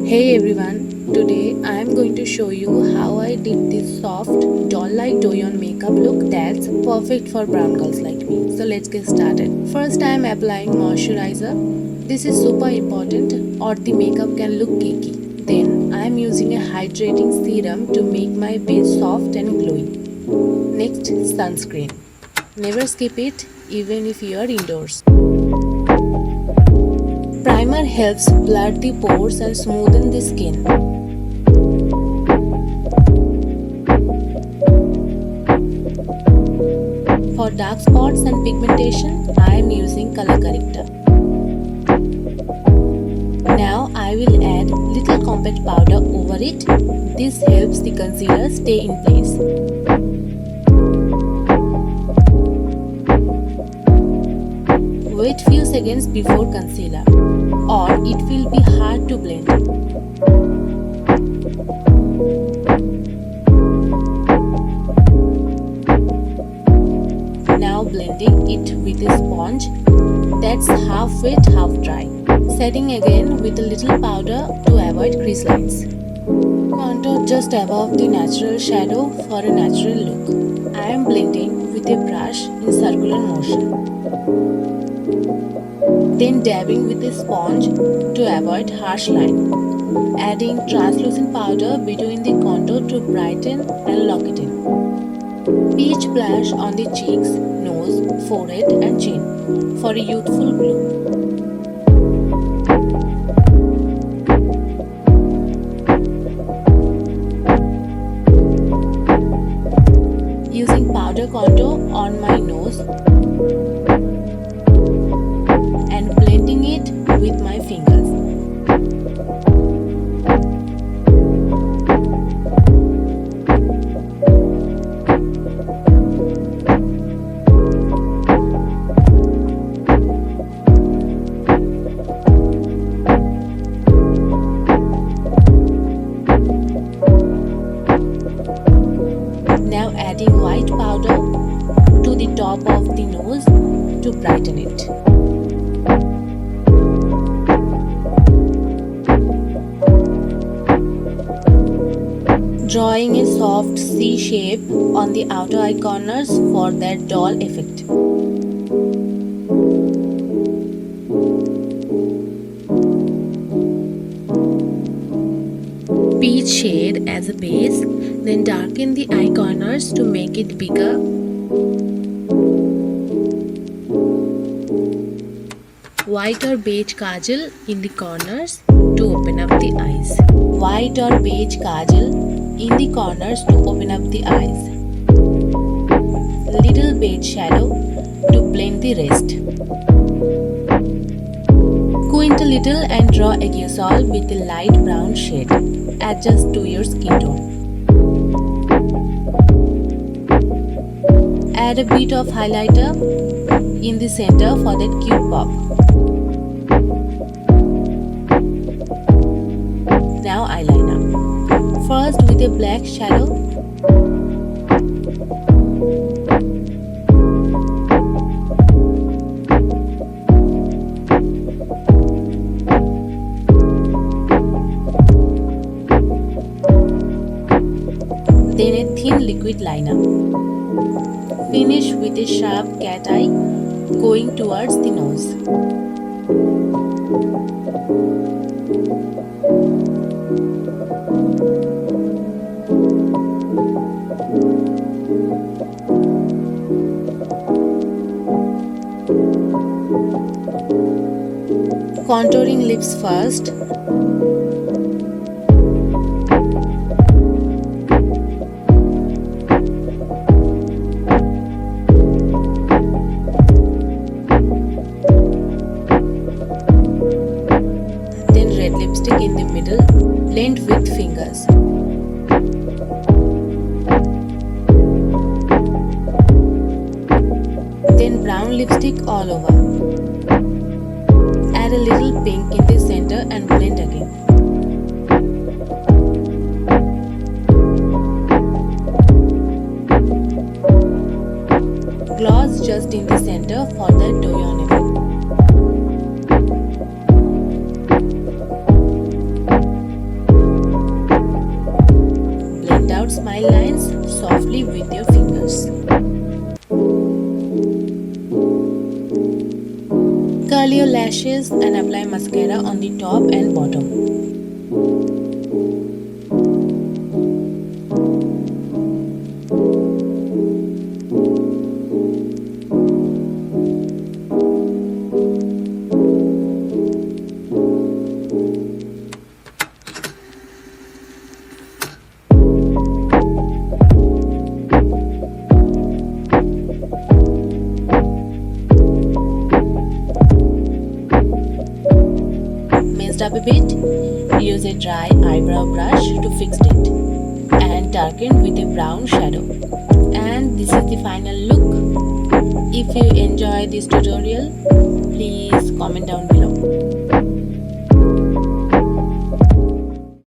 Hey everyone, today I am going to show you how I did this soft doll-like Douyin makeup look that's perfect for brown girls like me. So let's get started. First I am applying moisturizer. This is super important or the makeup can look cakey. Then I am using a hydrating serum to make my base soft and glowy. Next, sunscreen. Never skip it even if you are indoors. Primer helps blur the pores and smoothen the skin. For dark spots and pigmentation, I am using color corrector. Now I will add little compact powder over it. This helps the concealer stay in place. Wait few seconds before concealer, or it will be hard to blend. Now blending it with a sponge that's half wet, half dry. Setting again with a little powder to avoid crease lines. Contour just above the natural shadow for a natural look. I am blending with a brush in circular motion. Then dabbing with a sponge to avoid harsh line. Adding translucent powder between the contour to brighten and lock it in. Peach blush on the cheeks, nose, forehead and chin for a youthful glow. Using powder contour on my nose and blending it with my fingers. Now adding white powder to the top of the nose to brighten it. Drawing a soft C shape on the outer eye corners for that doll effect. Peach shade as a base, then darken the eye corners to make it bigger. White or beige kajal in the corners to open up the eyes. White or beige kajal in the corners to open up the eyes. Little beige shadow to blend the rest. Squint a little and draw a aerosol with a light brown shade. Adjust to your skin tone. Add a bit of highlighter in the center for that cute pop. Now eyeliner. First with a black shadow. Then a thin liquid liner. Finish with a sharp cat eye going towards the nose. Contouring lips first. Then red lipstick in the middle. Blend with fingers. Then brown lipstick all over. Add a little pink in the center and blend again. Gloss just in the center for the Douyin effect. lashes and apply mascara on the top and bottom. Messed up a bit? Use a dry eyebrow brush to fix it and darken with a brown shadow. And this is the final look. If you enjoy this tutorial, please comment down below.